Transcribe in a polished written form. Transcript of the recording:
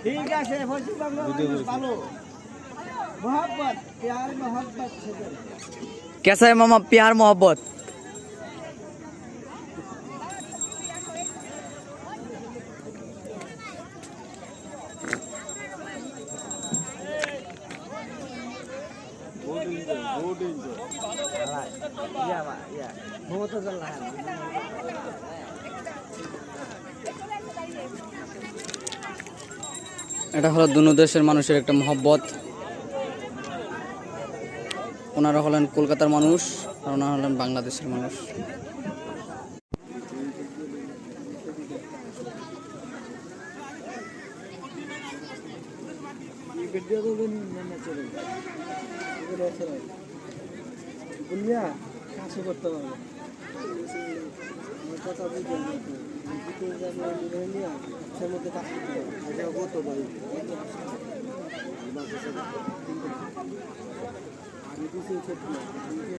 ঠিক আছে পশ্চিমবঙ্গ ভালো मोहब्बत प्यार मोहब्बत कैसा है मामा प्यार मोहब्बत? এটা হলো দুনো দেশের মানুষের একটা মহব্বত। ওনারা হলেন কলকাতার মানুষ আর ওনারা হলেন বাংলাদেশের মানুষ।